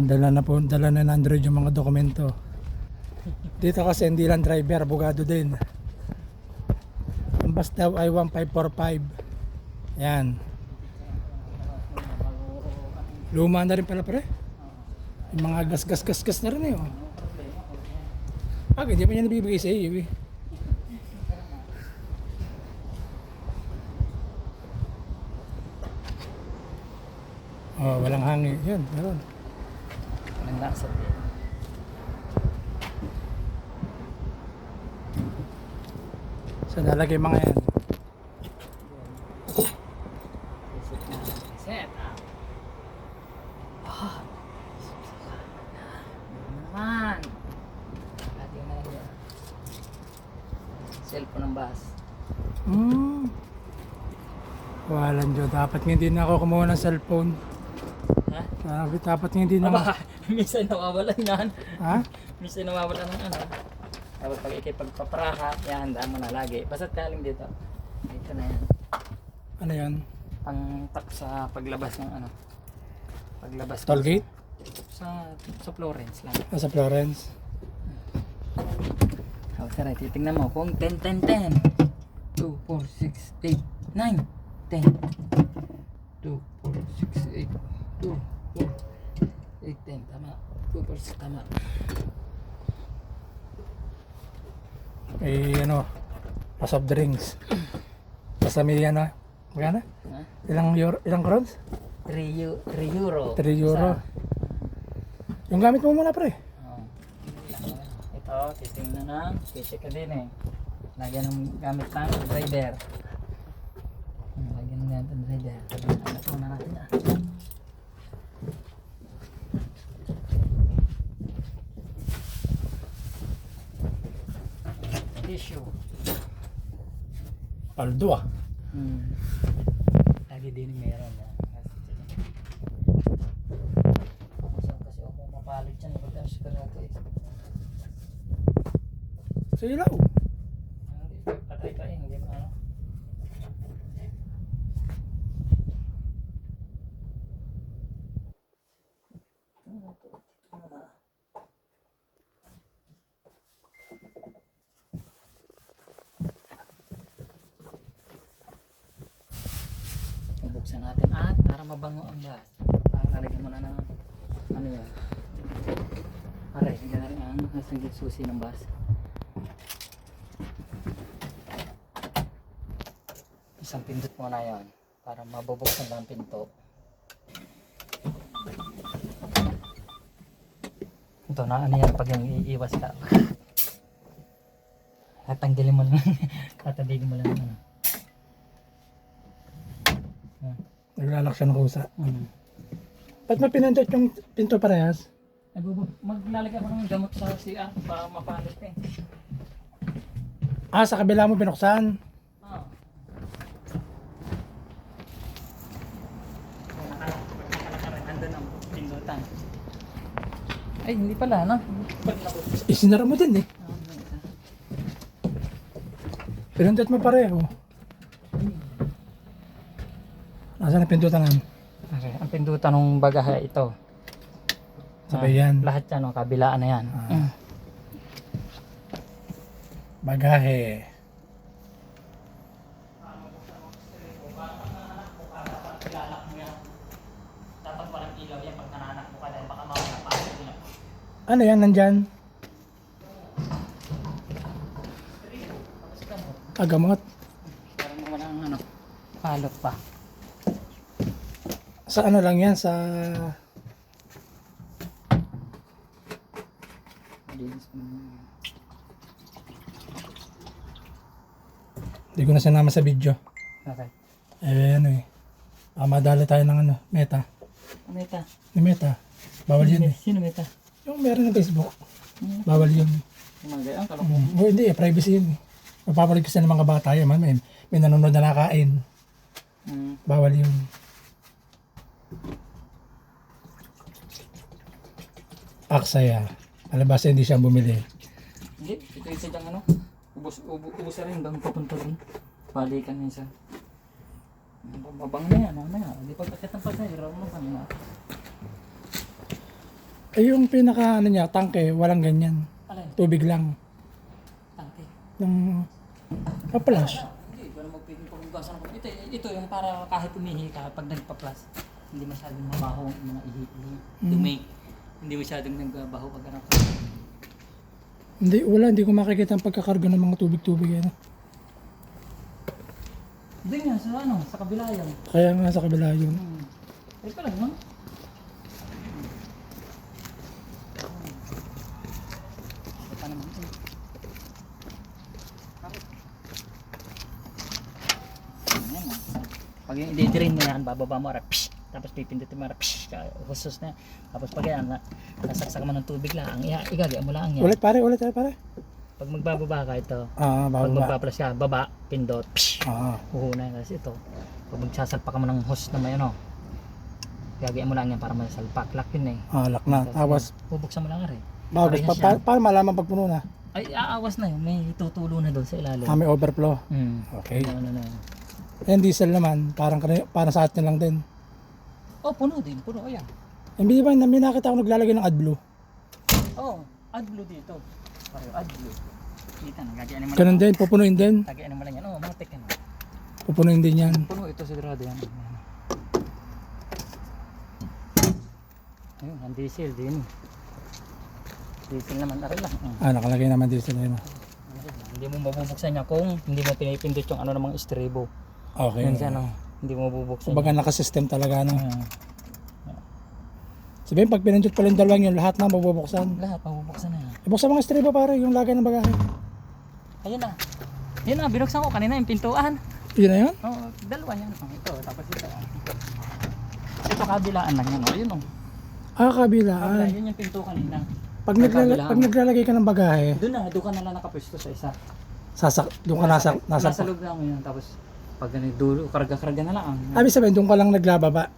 Dala na po, dala na ng Android yung mga dokumento. Dito kasi hindi lang driver, abogado din. Ang bus daw ay 1545. Yan. Luma na rin pala pre. Yung mga gas na rin eh. Oh. Hindi pa niya nabibigay sa iyo eh. Oh, walang hangin. Yan, meron. Ang lasa. So nalagay mga yan. Set up. Naman. Ating na yan. Cellphone ng bus. Walang Diyos. Dapat nga hindi na ako kumuha ng cellphone. Ha? Dapat nga hindi na ako. Minsan nawawala yan. Ha? Minsan nawawala ng ano. Tapos pag ikipagpapraha, yan, handaan mo na lagi. Basta't galing dito. Ito na yan. Ano yan? Pang-tak sa paglabas ng ano. Paglabas mo Tollgate? sa Florence lang. Sa Florence. Oh, sir, titingnan mo kung 10, 10, 10. 2, 4, 6, 8, 9, 10. 2, 4, 6, 8, 2, 4, 8, 10. Tama. 2, 4, 6, tama. Eh, ano, pa soft drinks. Basta may ano, magkano? Ha? Ilang crowns? 3 euro. 3 euro. Isa. Yung gamit mo muna pre. Oh. Ito, titingnan ng kasi ka din eh. Lagyan ng gamit ng driver. Lagyan ng gamit ng driver. Anak muna natin ah. Tissue. Paldo ah. Lagi din meron ah. Saan kasi ako mapalit yan pag sigurado eh. Sa ilaw. Hindi, patay pa eh. Hindi mo ano. Buksan natin at para mabango ang gas. Para lalagyan mo na ng ano yan. Aray, hindi na rin ang nasagit susi ng bus. Isang pindot muna yan para mabubuksan lang ang pinto. Ito na ano yan pag yung iiwas ka. Tatanggalin mo lang. Tatanggalin mo lang ano. Naglalak siya ng kusa. Ba't mo pinindot yung pinto parehas? Maglalagay ako ng gamot sa CR para mapalit eh. Sa kabila mo binuksan. Oo. Nandun ang pindutan. Ay, hindi pala, no? Isinara mo din eh. Pinindot mo pareho. Nasaan ang pindutan namin? Okay, ang pindutan ng bagahe ito. Sabay yan. Lahat yan, no? Kabilaan na yan. Bagahe. Dapat walang ilaw yan pag nananak mo ka dahil baka mawala pa. Ano yan nandyan? Gamot. Parang walang ano, palot pa. Sa ano lang yan? Sa... Hindi ko na sinama sa video. Okay. Ano eh. Madali tayo ng ano, Meta. Ano ito? Ni Meta. Bawal yun eh. Sino ito? Yung meron ng Facebook. Bawal yun. Magay ang Hindi eh, privacy yun eh. Mapapalig kasi ng mga bata yun. May nanonood na nakain. Bawal yun. Aksaya. Alabasa hindi siya bumili. Hindi, ito isa diyang ano. Ubus na rin hanggang papunta rin. Balikan niya isa. Mabang na yan, mamaya. Hindi pagkakit ng pasahero, mabang na. Eh yung pinaka ano niya, tangke, walang ganyan. Alay, Tubig lang. tangke. Ng flash. Hindi, wala magpipin paghugasan ako. Ito yung para kahit umihi ka pag nagpa-plus. Hindi masyadong mabaho yung mga ihi-ihi. Dumi. Hindi masyadong nagbabaho pag ano. Hindi ko makikita ang pagkakarga ng mga tubig-tubig yan. Hindi nga, sa kabila yan. Kaya nga sa kabila yun. Ay pala, no? Ito naman ito. Ayan, oh. Pag yung i-drain mo yan, bababa mo, psh, tapos pipindutin mo, psh, husos na. Tapos pag yan, nasaksak mo ng tubig lang, igagaya mo lang yan. Ulit pare. Pag magbababa ka ito, Ah, pag bababa. magpa-plus ka, baba, pindot, psh, Ah, huhuna kasi ito. Pag magsasalpak ka mo ng hose na may ano, gagawin mo lang yan para masalpak. Lock yun eh. lock na. Tapos, Bubuksan mo lang rin. bagus. Parehas yan. Paano malaman pag puno na? Ay, aawas na yun. May tutulo na doon sa ilalim. May overflow. Okay. Ano na yun. Yan diesel naman, parang sa atin lang din. Oh, puno din. Puno. Ayan. Hindi ba, may nakita ako naglalagay ng AdBlue. Oh, AdBlue dito. Pareho, AdBlue. Kita na. Gagawin mo lang. Ganun din, pupunuin din. Gagawin mo lang yan. Oh, matik yan. Pupunuin din yan. Puno ito sigurado yan. Ayun, ang diesel din. Diesel naman na rin lang. Nakalagay naman diesel na yun. Hindi mo mabubuksan niya kung hindi mo pinipindot yung ano namang estribo. Okay. Yun siya, no? Hindi mo mabubuksan. Kumbaga nakasystem talaga, no? Ayan. Sabihin, pag pinindot pala yung dalawang yun, lahat na mabubuksan. Lahat mabubuksan na yan. Ibuksan mga estribo pare, yung lagay ng bagahe. Ayun na. Yun na, binuksan ko kanina yung pintuan. Yun na yun? Oh, dalawa yan. Oh, ito, tapos ito. Ito kabilaan lang yan. Oh, ayun oh. Kabila. Kabila, yun yung pinto kanina. Pag naglalagay ka ng bagahe, Doon ka na lang nakapwesto sa isa. doon ka nasa Nasa loob lang yun. Tapos pag dulo, karga-karga na lang. Abi sabihin, doon ka lang naglababa.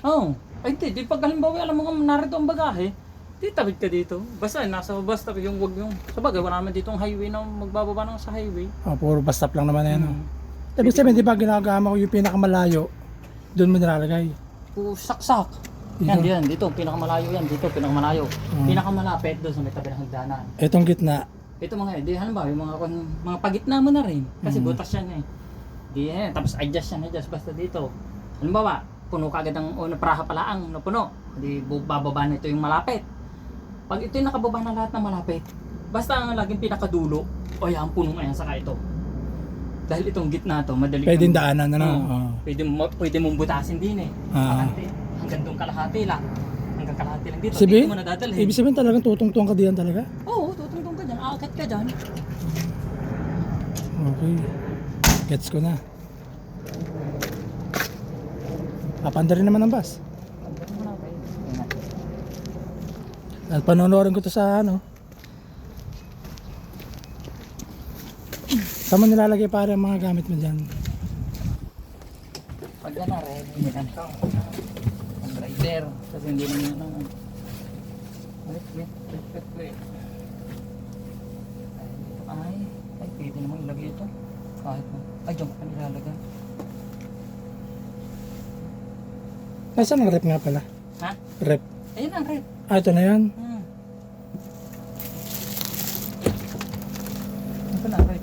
Oh, ay di pag halimbawa alam mo kung narito ang bagahe, di tabid ka dito. Basta nasa bus stop yung wag yung sa bagay wala naman ditong highway na magbababa ng sa highway. Puro bus stop lang naman yan. Ibig sabihin, di ba ginagama ko yung pinakamalayo, doon mo nilalagay. Saksak. Yan, dito, pinakamalayo yan, dito, pinakamalayo. Pinakamalapit doon sa may tabi ng hagdanan. Etong gitna. Ito mga, di halimbawa, yung mga pagitna mo na rin. Kasi butas yan eh. Di yan, tapos adjust basta dito. Halimbawa, puno ka agad ng praha pala ang napuno. Di bababa na ito yung malapit. Pag ito yung nakababa na lahat ng malapit, basta ang laging pinakadulo, o yan, punong ayan, saka ito. Dahil itong gitna to, madali Pwedeng kang- daanan, ano? Pwede mong butasin din eh. Pakante. Hanggang doon kalahati lang. Hanggang kalahati lang dito. Sabihin, Dito mo nadadalhin. ibig sabihin talagang tutungtuang ka diyan talaga? Oo, tutungtong ka dyan. Aakat ka dyan. Okay. Gets ko na. Papanda rin naman ang bus. At panonorin ko to sa ano. Saan mo nilalagay para ang mga gamit mo dyan? Pag yan na, ready nyo na. Ang rider. Kasi hindi naman yun ang... Wait. Ay, pwede naman ilagay ito. Kahit mo. Ay, dyan ko pa nilalagay. Nasaan ang rep nga pala? Ha? Rep. Ayun ang red. Ito na yan. Ito na, red.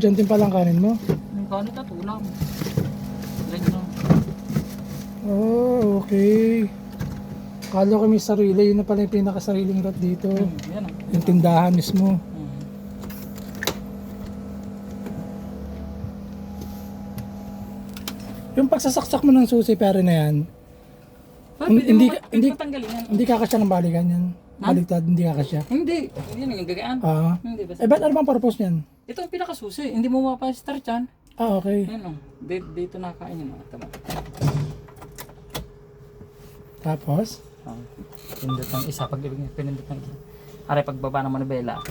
Dyan din palang kanin mo. Yung kanin na tulang. Ganyan. Oh, okay. Kala ko may sarili. Yun na pala yung pinakasariling rep dito. Yan ang. Yung tindahan mismo. Yung pagsasaksak mo ng susi pare na yan, hindi patanggalin yan. hindi kakasya ng balikan yan. Baliktad, hindi kakasya. Hindi. Yan ang gagaan. Hindi basta. Ba't ano bang purpose niyan? Ito ang pinakasusi. Hindi mo mapastart yan. Okay. Yan o. Dito nakain yun. Tama. Tapos? Pindot ng isa. Pag pinindot ng isa. Aray pagbaba ng manubela.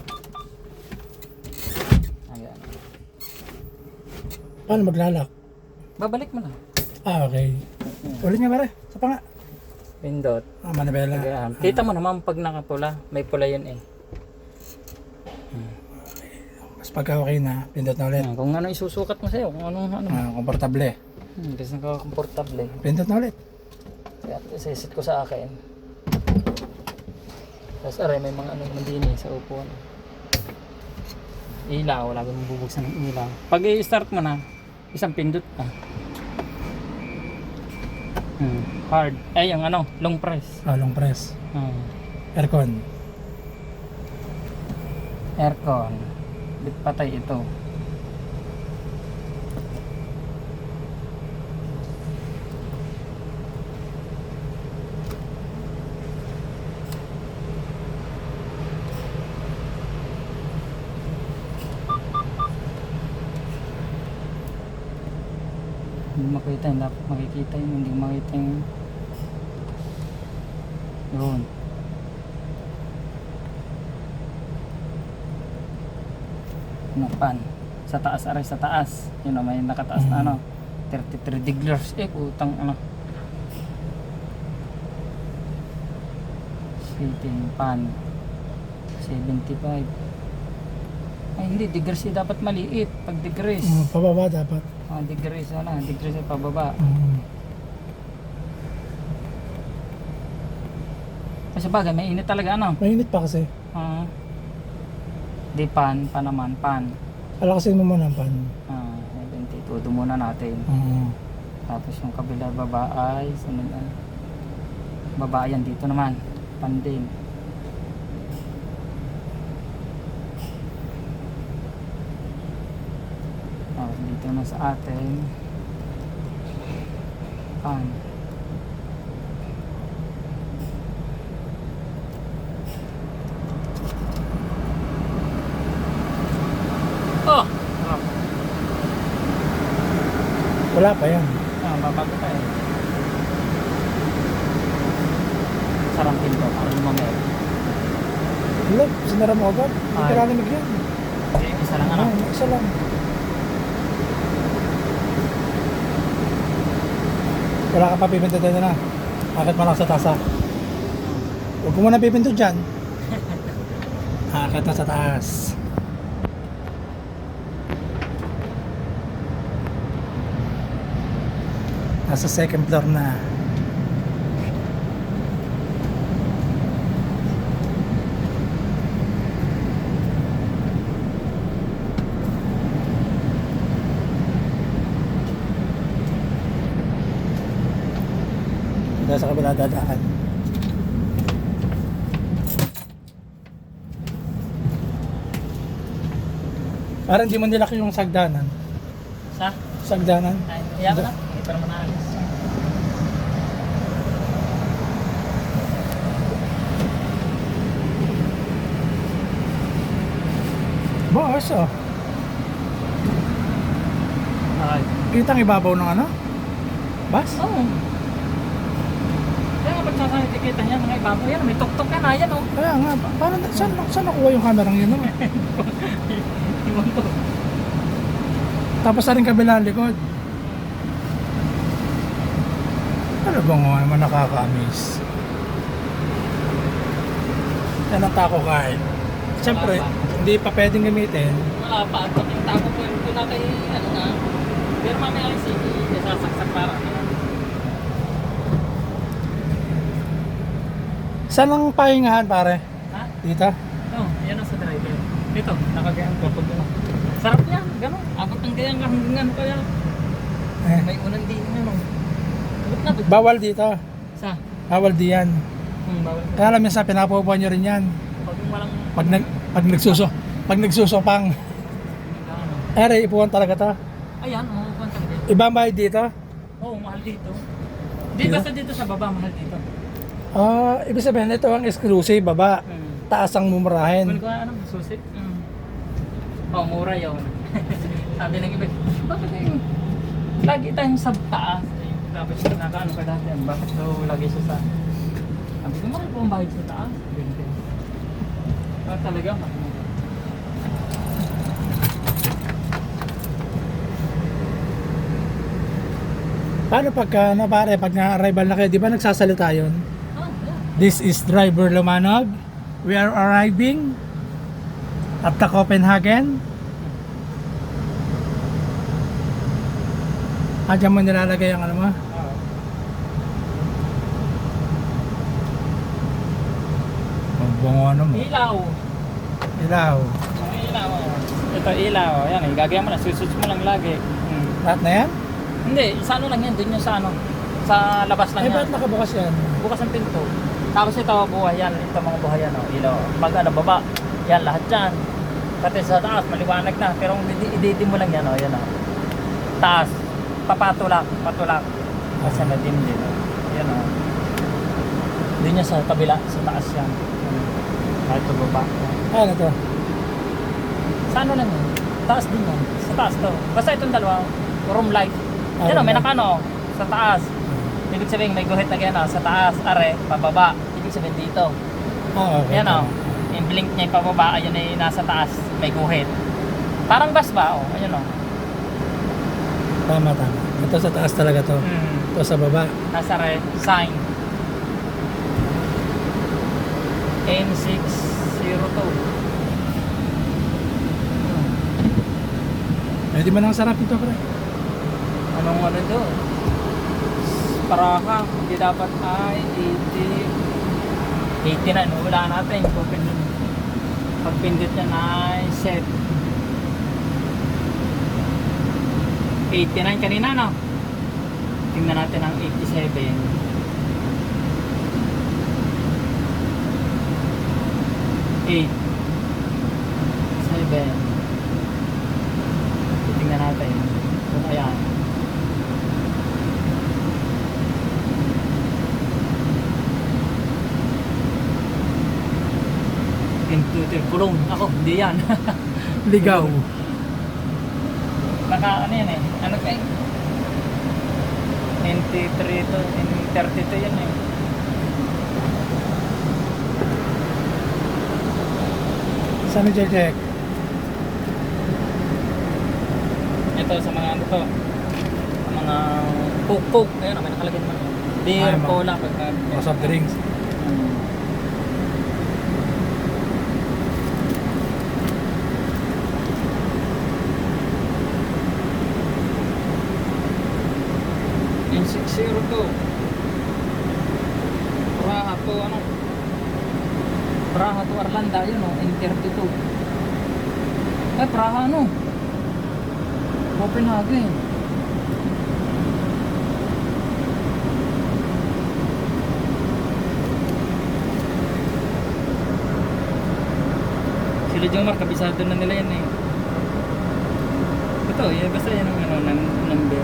Ayan. Paano maglalak? Babalik mo na. Okay. Ulit nga pare, sa panga. Pindot. Manibela. Ayan. Kita mo naman pag nakapula, may pula yun eh. Mas pagka okay na, pindot na ulit. Ayan, kung ano isusukat mo sa'yo, kung anong ano. Komportable. Kasi nakakomportable. Pindot na ulit. Kaya isisit ko sa akin. Tapos aray, may mga ano naman din eh, sa upuan. Ilaw, lagi mong bubuksan ng ilaw. Pag i-start mo na, isang pindot ka. Hard. Ay, yung ano, long press. Long press. Aircon. Aircon. Bit patay ito. Hindi makita yun, dapat makikita yun, hindi makita yun. Yun. Pan. Sa taas, aray, sa taas. Yun o, may nakataas na ano. 33 degrees. Utang ano. Sitting pan. 75. Ay, hindi. Degrees dapat maliit. Pag degrees. Pababa dapat. Degrees, wala. Degrees ay pababa. Kasi bagay, may init talaga ano. Mainit pa kasi. Di pan naman, pan. Alakasin mo muna ang pan. 72, doon muna natin. Tapos yung kabila baba ay sunod na. Baba yan dito naman. Pan din. Tapos dito na sa atin. Pan. Oh! Wala pa yan. Babago pa eh. Sarang pinto para lumamig. Wala, sinara mo agad. Hindi ka lalamig yan. Isa lang ano? Isa lang. Wala ka pa pipindutin na. Akit mo lang sa tasa. Huwag mo muna pipindot dyan. Akit na sa taas. Nasa second floor na. Dahil sa kabila dadaan. Parang di mo nilaki yung sagdanan. Sa? Sagdanan. Ay, iyak na. Hindi pa naman naalis. Boss, oh. Ay. Kitang ibabaw ng ano? Bas? Oo. Kaya nga pagsasabi tikita niya, mga ibabaw yan. May tuktok yan, ayan oh. Kaya nga, parang saan nakuha yung kamerang yun? No? Iwan ko. Tapos sa rin kabilang likod. Ano ba nga naman nakaka-amaze? Yan ang taco kahit. Siyempre, hindi pa pwedeng gamitin. Wala pa. At yung tapo ko, ito na kay, ano na. Pero mamaya ay sige, sasaksak para. Saan ang pahingahan pare? Ha? Dito? Oo, yan ang sa driver. Dito, nakagayang kapag gano'n. Sarap yan, gano'n. Abot ng gayang hanggang ano kaya. May unang din ano. Abot na to. Bawal dito. Sa? Bawal diyan. Bawal. Kaya alam niya sa pinapupuan nyo rin yan. Pag walang Pag nagsusopang. ano. Ere, ipuan talaga to. Ayan, makukuha dito. Ibang bayad dito? Oo, mahal dito. Di basta dito sa baba, mahal dito. Ibig sabihin ito ang exclusive, baba. Taas ang mumurahin. Kung ano, susi. Oh, mura yun. Sabi ng iba, bakit yung lagi tayong sa taas? Dapat siya nakaano ka dati. Bakit daw lagi siya sa... Sabi ko, mahal po ang bayad sa taas. Talaga, mahal. Paano pagka, ano pare, pag na-arrival na kayo, di ba nagsasalita yun? This is driver Lumanog. We are arriving at the Copenhagen. Diyan mo nilalagay ang ano mo? Ang bango ano mo? Ilaw. Ilaw. Ang ilaw. Ito ilaw. Yan eh. Gagayan mo na. Switch mo lang lagi. Lahat na yan? Hindi. Sa ano lang yan. Doon yung sa ano. Sa labas lang Ay, yan. ba't nakabukas yan? Bukas ang pinto. Tapos ito buhay yan. Ito mga buhay yan. Oh. Ilaw. Pag ano baba. Yan lahat yan. Pati sa taas. Maliwanag na. Pero i-date mo lang yan. Oh. Yan oh. Taas. Papatulak. Patulak. Kasi nadim din. Oh. Yan oh. Doon yan sa kabila. Sa taas yan. Kahit ito baba. Ano to? Sa ano lang yun? Taas din yan. Sa taas to. Basta itong dalawa. Room light. Yan o, may nakano. Sa taas. Ibig sabihin may guhit na gano'n. Sa taas, are, pababa. Ibig sabihin dito. Okay. Yan o. Yung blink niya yung pababa. Ayun ay nasa taas. May guhit. Parang bus ba? O, ayun o. Tama. Ito sa taas talaga to. Ito sa baba. Nasa red. Sign. N602. Pwede man ang sarap ito, pre. Anong ano to? Paraha, hindi dapat ay 80. 80 na, wala natin. Pag pindot niya na ay set. 89 kanina, no? Tingnan natin ang 87. 8 7. Tingnan natin. Kung ayan. Intuitive kulong. Ako, hindi yan. Ligaw. Naka ano yan eh. Ano kayo? 93 to 32 yan eh. Saan yung check? Ito sa mga ano to. Sa mga coke. Ayun, may nakalagay naman. Beer, Ay, cola, pagka. Mga soft drinks. Yung 602. Praha to ano? Praha to Arlanda yun oh, N32. Ay, Praha ano? Copenhagen. Sila Jomar, kabisado na nila yan eh. Ito, basta yan ang ano, number.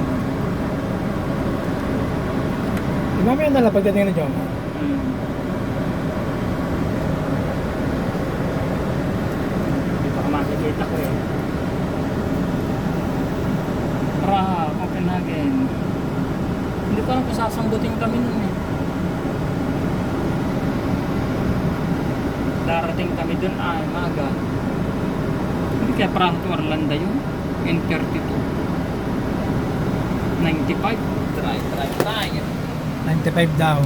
Mamaya na lang pagdating na dyan. Hindi pa ka makikita ko eh. Praha, Copenhagen. Hindi ko alam kung sasambutin kami nun eh. Darating kami dun ay maga. Hindi kaya Praha to Arlanda yun. N32. 95. Try. 95 daw.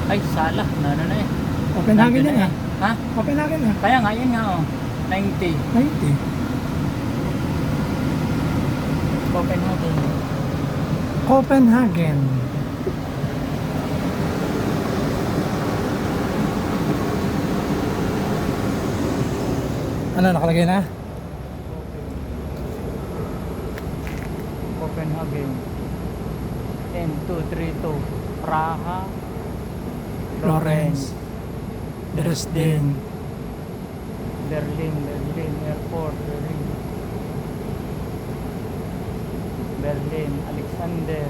Ay, sala. Ano na eh. Copenhagen Nandun na eh. Ha? Copenhagen na. Kaya nga, yun nga oh. 90. 90. Copenhagen. Copenhagen. Ano, nakalagay na? Copenhagen. N232. Praha. Florence. Dresden. Berlin Airport. Berlin. Alexander.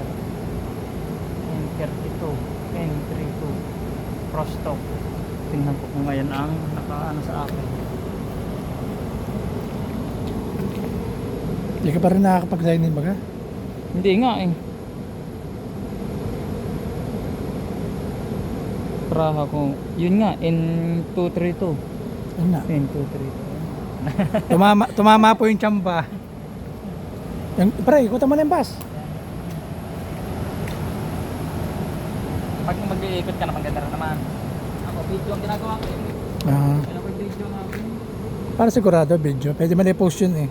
N32. N32. Rostock. Tingnan ko kung ngayon ang nakaano sa akin. Hindi ka pa rin nakakapag-sign in baga? Hindi nga eh. Praha ko. Yun nga, N232. Ayun na. N232. Tumama po yung tsamba. Yung, pre, ikutan mo na yung bus. Pag mag-iikot ka na, maganda rin naman. Ako, video ang ginagawa ko eh. Ah, Kaya pag video nga ako. para sigurado video. Pwede man i-post yun eh.